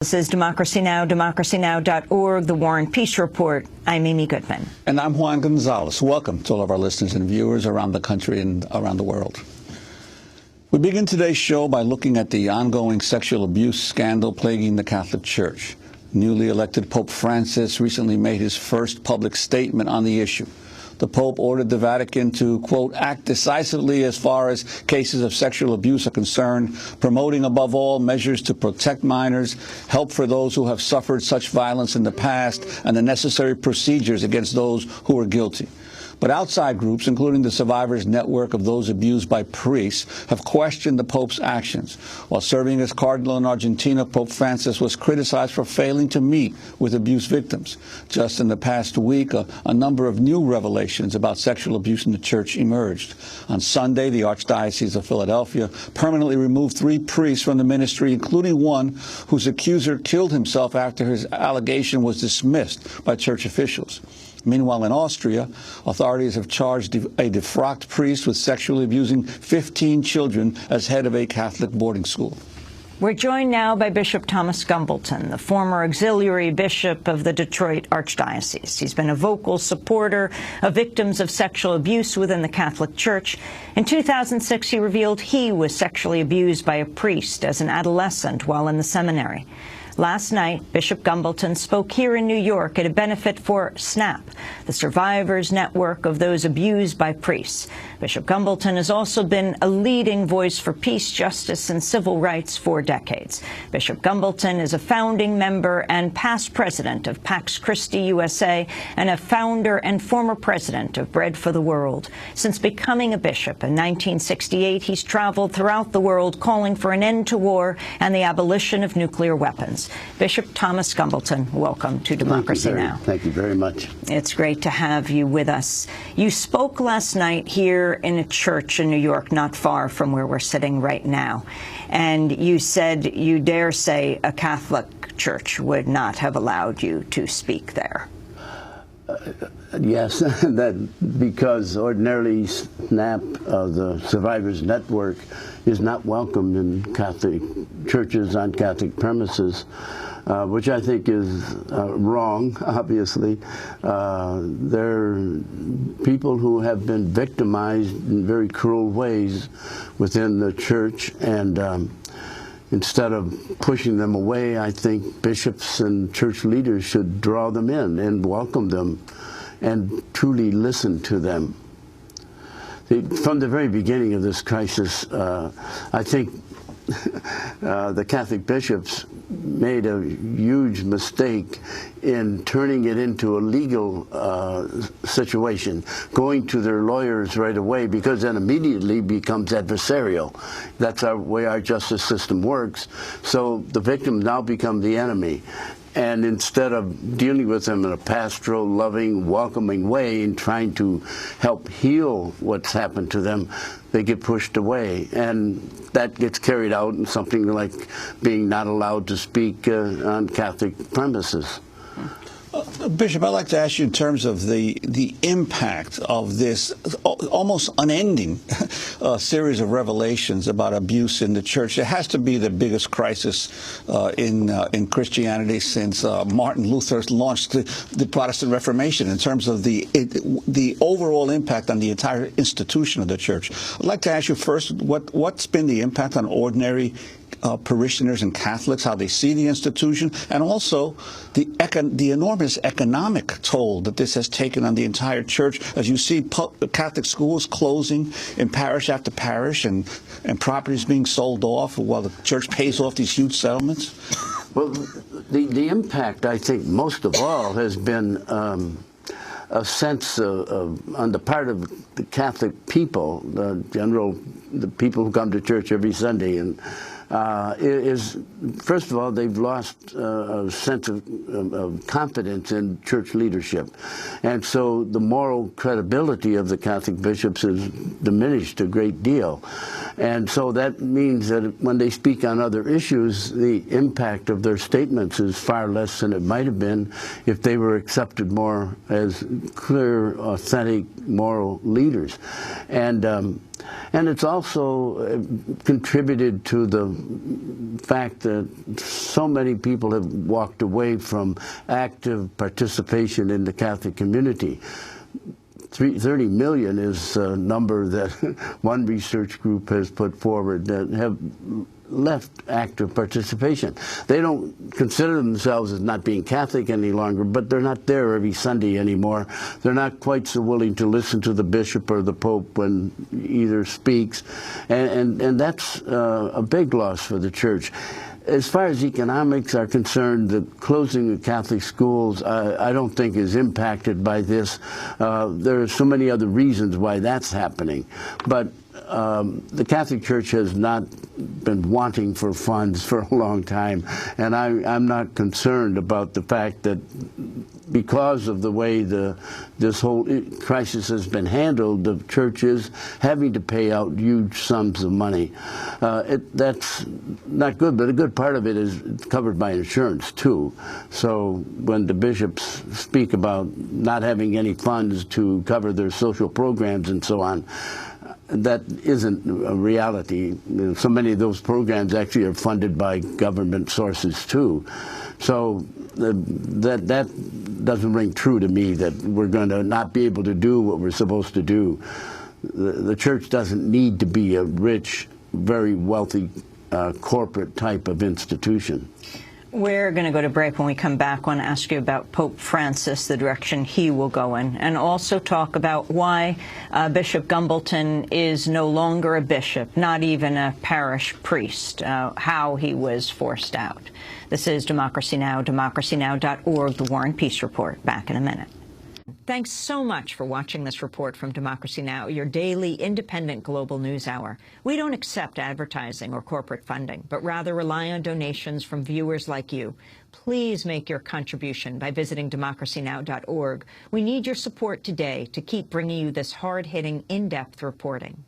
This is Democracy Now!, democracynow.org, The War and Peace Report. I'm Amy Goodman. And I'm Juan Gonzalez. Welcome to all of our listeners and viewers around the country and around the world. We begin today's show by looking at the ongoing sexual abuse scandal plaguing the Catholic Church. Newly elected Pope Francis recently made his first public statement on the issue. The Pope ordered the Vatican to, quote, act decisively as far as cases of sexual abuse are concerned, promoting above all measures to protect minors, help for those who have suffered such violence in the past, and the necessary procedures against those who are guilty. But outside groups, including the Survivors Network of those abused by priests, have questioned the Pope's actions. While serving as Cardinal in Argentina, Pope Francis was criticized for failing to meet with abuse victims. Just in the past week, a number of new revelations about sexual abuse in the Church emerged. On Sunday, the Archdiocese of Philadelphia permanently removed 3 priests from the ministry, including one whose accuser killed himself after his allegation was dismissed by church officials. Meanwhile, in Austria, authorities have charged a defrocked priest with sexually abusing 15 children as head of a Catholic boarding school. We're joined now by Bishop Thomas Gumbleton, the former auxiliary bishop of the Detroit Archdiocese. He's been a vocal supporter of victims of sexual abuse within the Catholic Church. In 2006, he revealed he was sexually abused by a priest as an adolescent while in the seminary. Last night, Bishop Gumbleton spoke here in New York at a benefit for SNAP, the Survivors Network of those abused by priests. Bishop Gumbleton has also been a leading voice for peace, justice, and civil rights for decades. Bishop Gumbleton is a founding member and past president of Pax Christi USA and a founder and former president of Bread for the World. Since becoming a bishop in 1968, he's traveled throughout the world calling for an end to war and the abolition of nuclear weapons. Bishop Thomas Gumbleton, welcome to Democracy Now! Thank you very much. It's great to have you with us. You spoke last night here in a church in New York, not far from where we're sitting right now, and you said you dare say a Catholic church would not have allowed you to speak there. Yes, that because ordinarily SNAP, the Survivors Network, is not welcomed in Catholic churches on Catholic premises, which I think is wrong, obviously. They're people who have been victimized in very cruel ways within the church, and instead of pushing them away, I think bishops and church leaders should draw them in and welcome them and truly listen to them. From the very beginning of this crisis, I think the Catholic bishops made a huge mistake in turning it into a legal situation, going to their lawyers right away, because then immediately becomes adversarial. That's the way our justice system works. So the victims now become the enemy. And instead of dealing with them in a pastoral, loving, welcoming way and trying to help heal what's happened to them, they get pushed away. And that gets carried out in something like being not allowed to speak on Catholic premises. Bishop, I'd like to ask you in terms of the impact of this almost unending series of revelations about abuse in the church. It has to be the biggest crisis in Christianity since Martin Luther launched the Protestant Reformation in terms of the overall impact on the entire institution of the church. I'd like to ask you first, what's been the impact on ordinary parishioners and Catholics, how they see the institution, and also the enormous economic toll that this has taken on the entire church, as you see Catholic schools closing in parish after parish and properties being sold off while the church pays off these huge settlements? Well, the impact, I think, most of all has been a sense on the part of the Catholic people, the people who come to church every Sunday, and first of all, they've lost a sense of confidence in church leadership. And so the moral credibility of the Catholic bishops has diminished a great deal. And so that means that when they speak on other issues, the impact of their statements is far less than it might have been if they were accepted more as clear, authentic, moral leaders. And And it's also contributed to the fact that so many people have walked away from active participation in the Catholic community. 30 million is a number that one research group has put forward that have left active participation. They don't consider themselves as not being Catholic any longer, but they're not there every Sunday anymore. They're not quite so willing to listen to the bishop or the pope when either speaks, and that's a big loss for the church. As far as economics are concerned, the closing of Catholic schools I don't think is impacted by this. There are so many other reasons why that's happening. But the Catholic Church has not been wanting for funds for a long time, and I'm not concerned about the fact that because of the way this whole crisis has been handled, the church is having to pay out huge sums of money. That's not good, but a good part of it is covered by insurance too. So when the bishops speak about not having any funds to cover their social programs and so on, that isn't a reality. So many of those programs actually are funded by government sources too. So that doesn't ring true to me, that we're going to not be able to do what we're supposed to do. The church doesn't need to be a rich, very wealthy corporate type of institution. We're going to go to break. When we come back, I want to ask you about Pope Francis, the direction he will go in, and also talk about why Bishop Gumbleton is no longer a bishop, not even a parish priest, how he was forced out. This is Democracy Now!, democracynow.org, The War and Peace Report. Back in a minute. Thanks so much for watching this report from Democracy Now!, your daily independent global news hour. We don't accept advertising or corporate funding, but rather rely on donations from viewers like you. Please make your contribution by visiting democracynow.org. We need your support today to keep bringing you this hard-hitting, in-depth reporting.